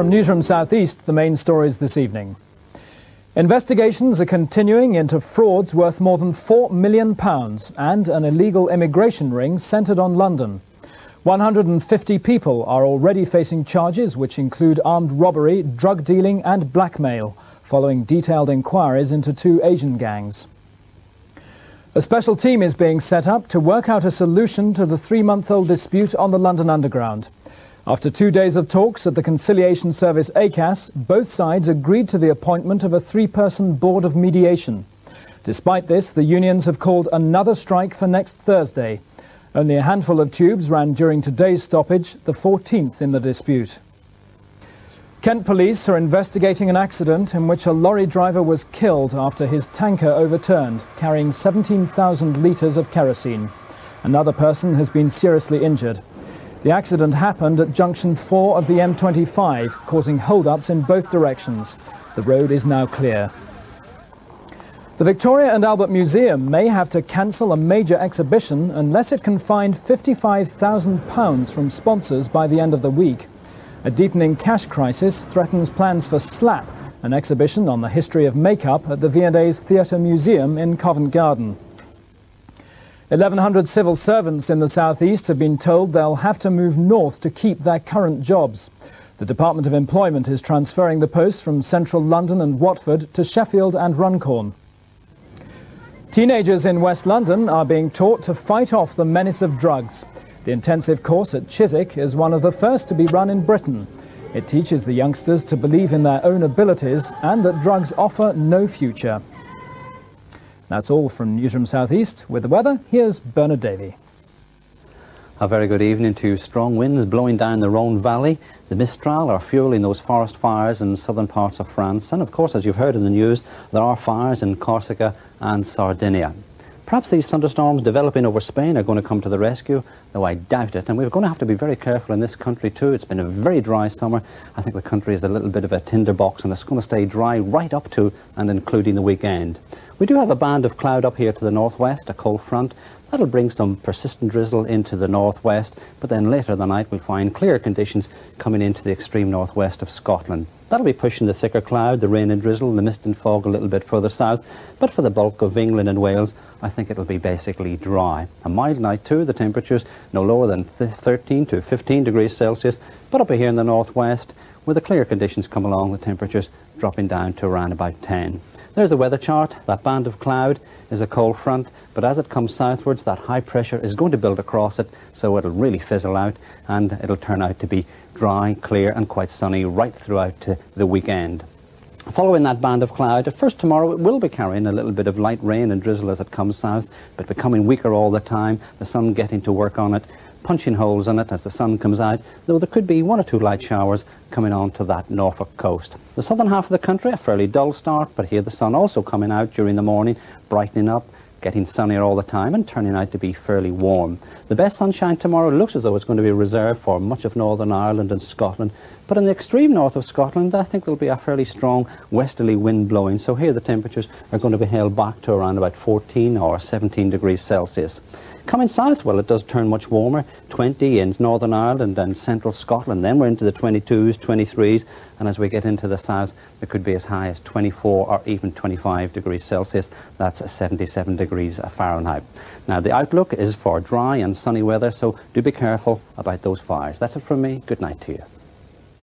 From Newsroom South East, the main stories this evening. Investigations are continuing into frauds worth more than £4 million and an illegal immigration ring centred on London. 150 people are already facing charges which include armed robbery, drug dealing and blackmail, following detailed inquiries into 2 Asian gangs. A special team is being set up to work out a solution to the 3-month-old dispute on the London Underground. After 2 days of talks at the conciliation service ACAS, both sides agreed to the appointment of a 3-person board of mediation. Despite this, the unions have called another strike for next Thursday. Only a handful of tubes ran during today's stoppage, the 14th in the dispute. Kent police are investigating an accident in which a lorry driver was killed after his tanker overturned, carrying 17,000 litres of kerosene. Another person has been seriously injured. The accident happened at junction 4 of the M25, causing hold-ups in both directions. The road is now clear. The Victoria and Albert Museum may have to cancel a major exhibition unless it can find £55,000 from sponsors by the end of the week. A deepening cash crisis threatens plans for SLAP, an exhibition on the history of makeup at the V&A's Theatre Museum in Covent Garden. 1,100 civil servants in the South East have been told they'll have to move north to keep their current jobs. The Department of Employment is transferring the posts from central London and Watford to Sheffield and Runcorn. Teenagers in West London are being taught to fight off the menace of drugs. The intensive course at Chiswick is one of the first to be run in Britain. It teaches the youngsters to believe in their own abilities and that drugs offer no future. That's all from Newsroom South East. With the weather, here's Bernard Davey. A very good evening to strong winds blowing down the Rhone Valley. The Mistral are fueling those forest fires in southern parts of France. And of course, as you've heard in the news, there are fires in Corsica and Sardinia. Perhaps these thunderstorms developing over Spain are going to come to the rescue, though I doubt it. And we're going to have to be very careful in this country too. It's been a very dry summer. I think the country is a little bit of a tinderbox and it's going to stay dry right up to and including the weekend. We do have a band of cloud up here to the northwest, a cold front. That'll bring some persistent drizzle into the northwest, but then later the night we'll find clear conditions coming into the extreme northwest of Scotland. That'll be pushing the thicker cloud, the rain and drizzle, the mist and fog a little bit further south, but for the bulk of England and Wales, I think it'll be basically dry. A mild night too, the temperatures no lower than 13 to 15 degrees Celsius, but up here in the northwest, where the clear conditions come along, the temperatures dropping down to around about 10. There's the weather chart. That band of cloud is a cold front, but as it comes southwards, that high pressure is going to build across it, so it'll really fizzle out and it'll turn out to be dry, clear and quite sunny right throughout to the weekend. Following that band of cloud, at first tomorrow it will be carrying a little bit of light rain and drizzle as it comes south, but becoming weaker all the time, the sun getting to work on it, punching holes in it as the sun comes out, though there could be 1 or 2 light showers coming on to that Norfolk coast. The southern half of the country, a fairly dull start, but here the sun also coming out during the morning, brightening up, getting sunnier all the time and turning out to be fairly warm. The best sunshine tomorrow looks as though it's going to be reserved for much of Northern Ireland and Scotland, but in the extreme north of Scotland I think there'll be a fairly strong westerly wind blowing, so here the temperatures are going to be held back to around about 14 or 17 degrees Celsius. Coming south, well, it does turn much warmer, 20 in Northern Ireland and central Scotland. Then we're into the 22s, 23s, and as we get into the south, it could be as high as 24 or even 25 degrees Celsius. That's 77 degrees Fahrenheit. Now, the outlook is for dry and sunny weather, so do be careful about those fires. That's it from me. Good night to you.